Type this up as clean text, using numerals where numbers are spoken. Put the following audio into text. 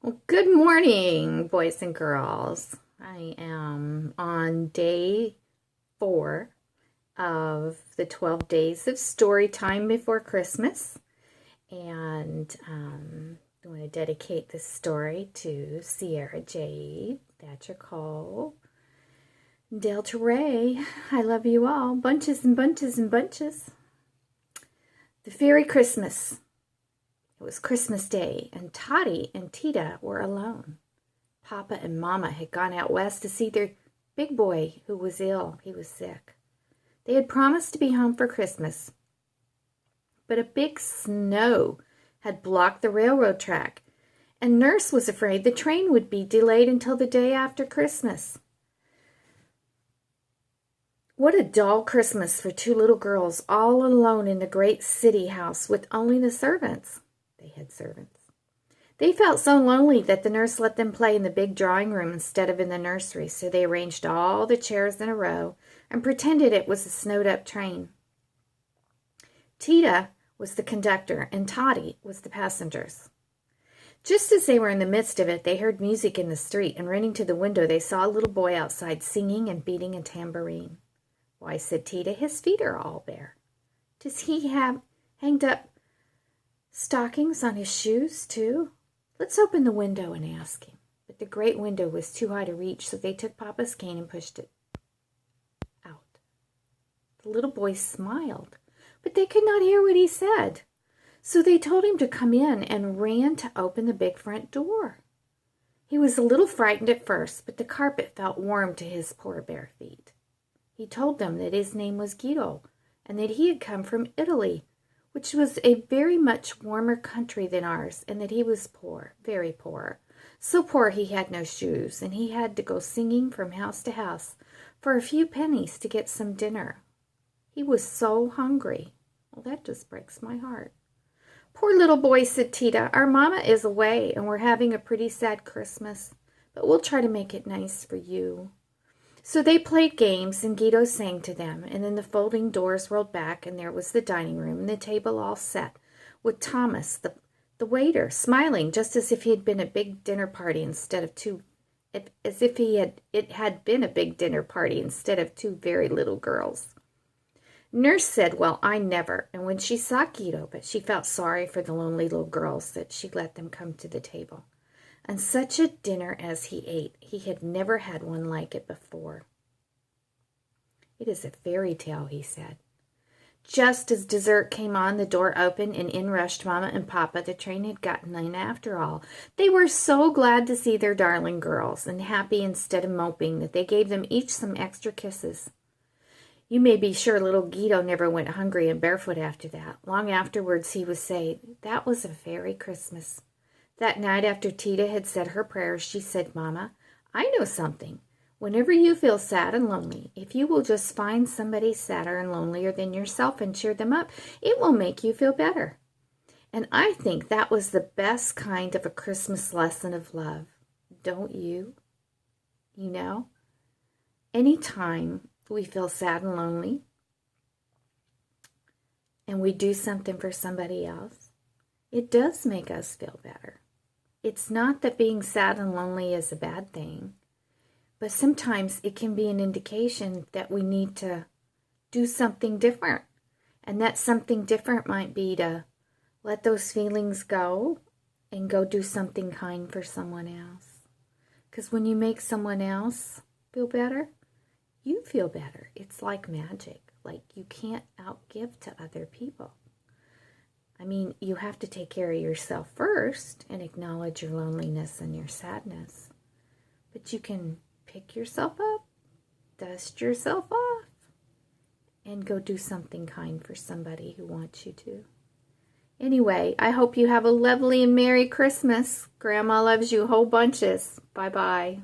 Well, good morning, boys and girls. I am on day 4 of the 12 days of story time before Christmas. And I want to dedicate this story to Sierra Jade, Thatcher Cole, Delta Ray. I love you all. Bunches and bunches and bunches. The Fairy Christmas. It was Christmas Day, and Toddy and Tita were alone. Papa and Mama had gone out west to see their big boy who was ill. He was sick. They had promised to be home for Christmas, but a big snow had blocked the railroad track, and Nurse was afraid the train would be delayed until the day after Christmas. What a dull Christmas for two little girls all alone in the great city house with only the servants. They had servants. They felt so lonely that the nurse let them play in the big drawing room instead of in the nursery, so they arranged all the chairs in a row and pretended it was a snowed-up train. Tita was the conductor, and Toddy was the passengers. Just as they were in the midst of it, they heard music in the street, and running to the window, they saw a little boy outside singing and beating a tambourine. "Why," said Tita, "his feet are all bare. Does he have hanged up stockings on his shoes, too? Let's open the window and ask him." But the great window was too high to reach, so they took Papa's cane and pushed it out. The little boy smiled, but they could not hear what he said. So they told him to come in and ran to open the big front door. He was a little frightened at first, but the carpet felt warm to his poor bare feet. He told them that his name was Guido and that he had come from Italy, which was a very much warmer country than ours, and that he was poor, very poor. So poor he had no shoes, and he had to go singing from house to house for a few pennies to get some dinner. He was so hungry. Well, that just breaks my heart. "Poor little boy," said Tita. "Our Mama is away, and we're having a pretty sad Christmas, but we'll try to make it nice for you." So they played games, and Guido sang to them, and then the folding doors rolled back, and there was the dining room and the table all set, with Thomas, the waiter, smiling just as if he had been a big dinner party instead of it had been a big dinner party instead of two very little girls. Nurse said, "Well, I never," and when she saw Guido, but she felt sorry for the lonely little girls that she let them come to the table. And such a dinner as he ate. He had never had one like it before. "It is a fairy tale," he said. Just as dessert came on, the door opened, and in rushed Mama and Papa. The train had gotten in after all. They were so glad to see their darling girls, and happy instead of moping, that they gave them each some extra kisses. You may be sure little Guido never went hungry and barefoot after that. Long afterwards he would say, "That was a fairy Christmas." That night, after Tita had said her prayers, she said, "Mama, I know something. Whenever you feel sad and lonely, if you will just find somebody sadder and lonelier than yourself and cheer them up, it will make you feel better." And I think that was the best kind of a Christmas lesson of love. Don't you? You know, any time we feel sad and lonely and we do something for somebody else, it does make us feel better. It's not that being sad and lonely is a bad thing, but sometimes it can be an indication that we need to do something different. And that something different might be to let those feelings go and go do something kind for someone else. Because when you make someone else feel better, you feel better. It's like magic. Like you can't outgive to other people. I mean, you have to take care of yourself first and acknowledge your loneliness and your sadness. But you can pick yourself up, dust yourself off, and go do something kind for somebody who wants you to. Anyway, I hope you have a lovely and Merry Christmas. Grandma loves you whole bunches. Bye-bye.